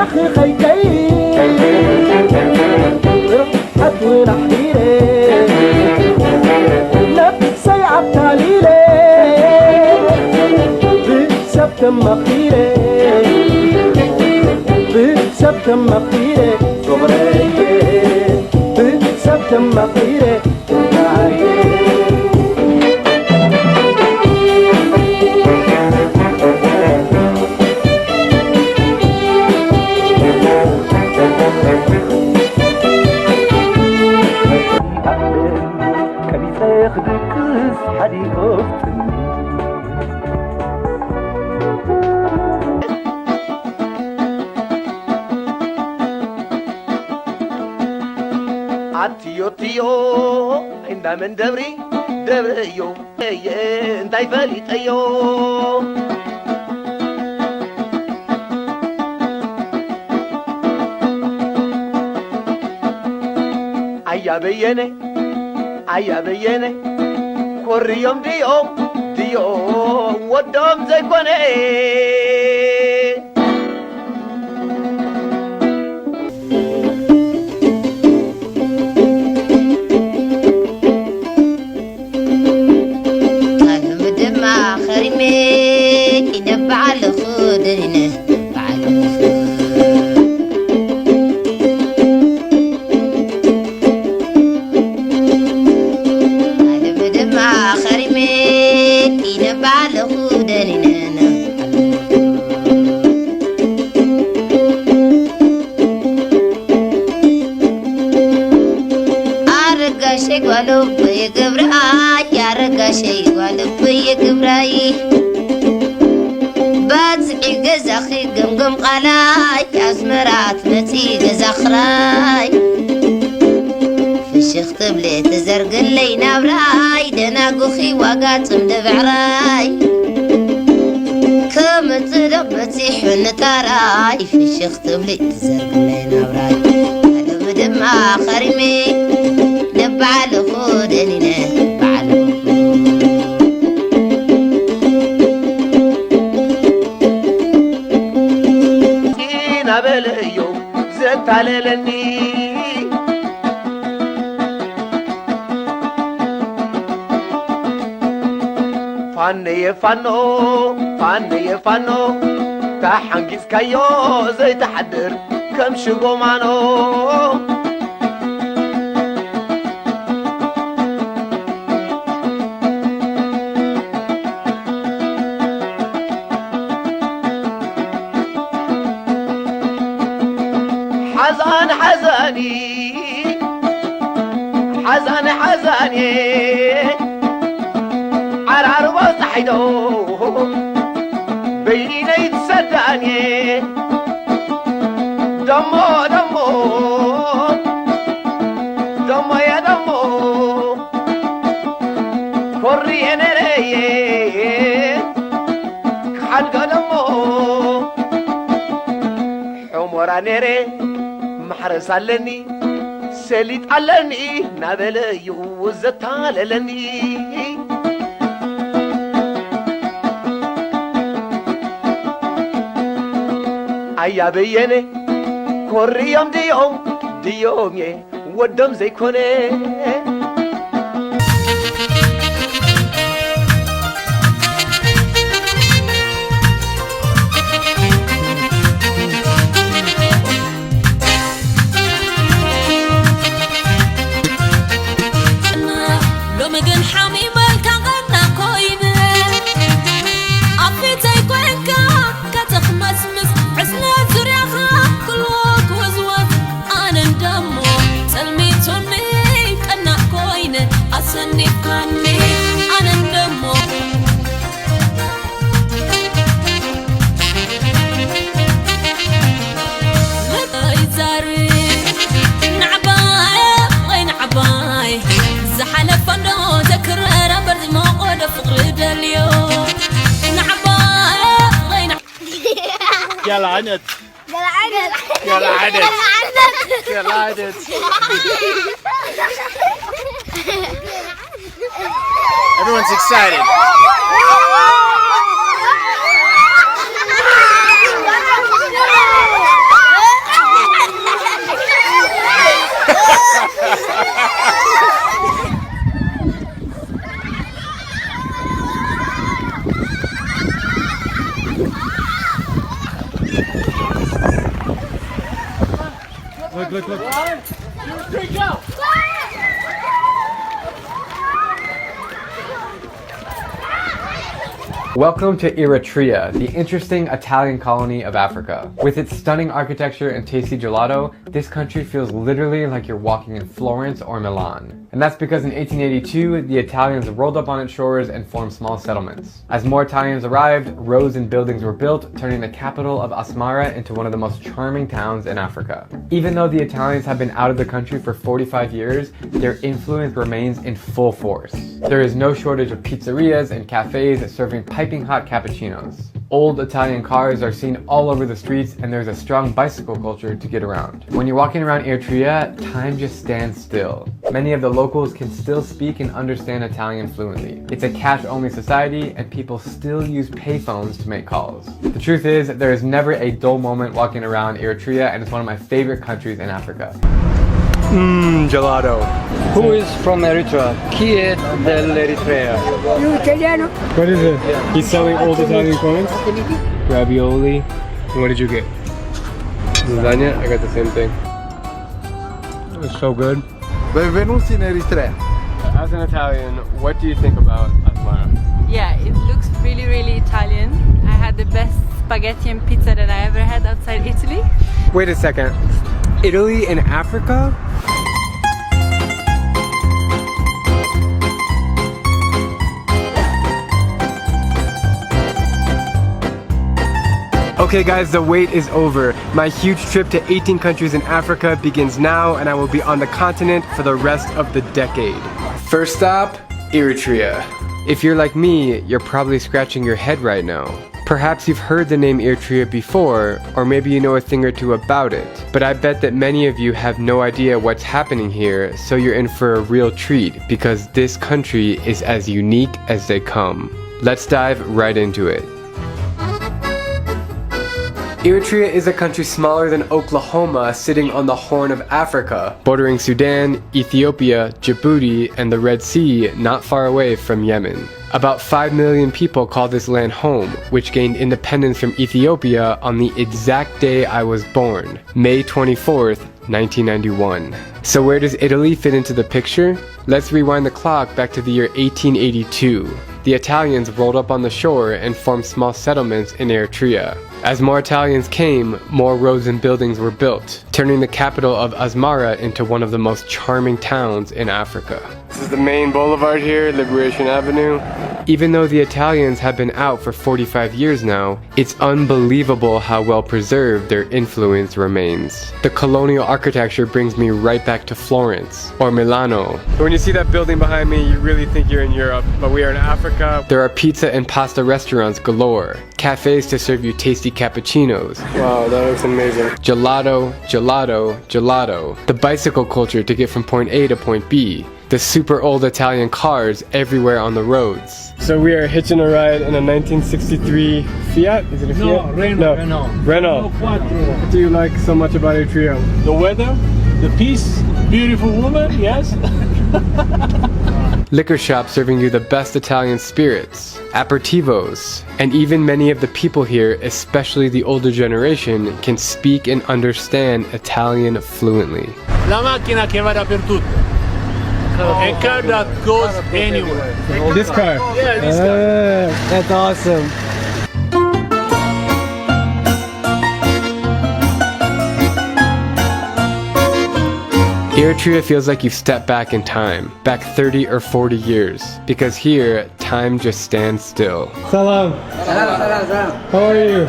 أخي خيكي رحت ونحيلي نفسي عبتاليلي بسبت مقيلي بسبت مقيلي صغري بسبت مقيلي تيو تيو عند من دبري دبريو انتي فليت ايو ايا بيني كوريوم ديو ودوم زي كوني بعل خودرنا بعل على بدمع خرمين إنا بعل خودرنا أرجع شيء قالوا بيجبراي أرجع شيء قالوا بيجبراي باتعي جزاخي قمقم قلاي أزمرات متي جزاخراي في الشيخ طبلي تزرق اللي نابراي دنا قخي وقات مدبعراي كم تدبتي حن تاراي في الشيخ طبلي تزرق اللي نابراي هذا بدمع خرمي نبع لخودني نبع بليو زدت على لني فاني تحنجز كيو زي تحدر كم شقو مانو حزاني عرعر وصحيدو بيني يتصدعني دمو يا دمو كوري نري حلق دمو حمورا نري محرس علني سليت علني نابلي وزت علني ايا بيني كوريوم ديوم ودم زي كوني يلا عند Everyone's excited. Look, look, look. 1, 2, 3, go! Welcome to Eritrea, the interesting Italian colony of Africa. With its stunning architecture and tasty gelato, this country feels literally like you're walking in Florence or Milan. And that's because in 1882, the Italians rolled up on its shores and formed small settlements. As more Italians arrived, roads and buildings were built, turning the capital of Asmara into one of the most charming towns in Africa. Even though the Italians have been out of the country for 45 years, their influence remains in full force. There is no shortage of pizzerias and cafes serving piping hot cappuccinos. Old Italian cars are seen all over the streets, and there's a strong bicycle culture to get around. When you're walking around Eritrea, time just stands still. Many of the locals can still speak and understand Italian fluently. It's a cash-only society, and people still use payphones to make calls. The truth is, there is never a dull moment walking around Eritrea, and it's one of my favorite countries in Africa. Gelato. Who is from Eritrea? Chi è dell'Eritrea? What is it? He's selling old Italian coins? Ravioli. What did you get? Lasagna? I got the same thing. It's so good. Benvenuti in Eritrea. As an Italian, what do you think about Asmara? Yeah, it looks really, really Italian. I had the best spaghetti and pizza that I ever had outside Italy. Wait a second. Italy in Africa? Okay guys, the wait is over. My huge trip to 18 countries in Africa begins now, and I will be on the continent for the rest of the decade. First stop, Eritrea. If you're like me, you're probably scratching your head right now. Perhaps you've heard the name Eritrea before, or maybe you know a thing or two about it. But I bet that many of you have no idea what's happening here, so you're in for a real treat, because this country is as unique as they come. Let's dive right into it. Eritrea is a country smaller than Oklahoma, sitting on the Horn of Africa, bordering Sudan, Ethiopia, Djibouti, and the Red Sea, not far away from Yemen. About 5 million people call this land home, which gained independence from Ethiopia on the exact day I was born, May 24th, 1991. So where does Italy fit into the picture? Let's rewind the clock back to the year 1882. The Italians rolled up on the shore and formed small settlements in Eritrea. As more Italians came, more roads and buildings were built, turning the capital of Asmara into one of the most charming towns in Africa. This is the main boulevard here, Liberation Avenue. Even though the Italians have been out for 45 years now, it's unbelievable how well preserved their influence remains. The colonial architecture brings me right back to Florence, or Milano. When you see that building behind me, you really think you're in Europe, but we are in Africa. There are pizza and pasta restaurants galore, cafes to serve you tasty cappuccinos. Wow, that looks amazing. Gelato, gelato, gelato. The bicycle culture to get from point A to point B. The super old Italian cars everywhere on the roads. So we are hitching a ride in a 1963 Fiat? Is it a Fiat? No, Renault. Renault. What do you like so much about Eritrea? The weather, the peace, beautiful woman, yes. Liquor shops serving you the best Italian spirits, aperitivos, and even many of the people here, especially the older generation, can speak and understand Italian fluently. La macchina che va dappertutto. A car that goes anywhere. This car? Yeah, this car. That's awesome. Eritrea feels like you've stepped back in time, back 30 or 40 years, because here, time just stands still. Salam. How are you?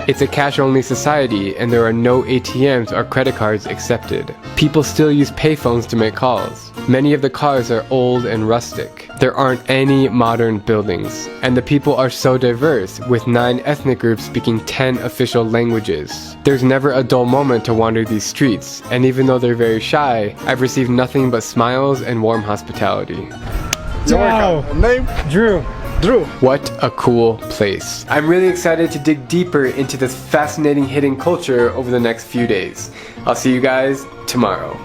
It's a cash-only society, and there are no ATMs or credit cards accepted. People still use payphones to make calls. Many of the cars are old and rustic. There aren't any modern buildings, and the people are so diverse, with 9 ethnic groups speaking 10 official languages. There's never a dull moment to wander these streets, and even though they're very shy, I've received nothing but smiles and warm hospitality. Ciao! Name? Drew. Drew. What a cool place. I'm really excited to dig deeper into this fascinating hidden culture over the next few days. I'll see you guys tomorrow.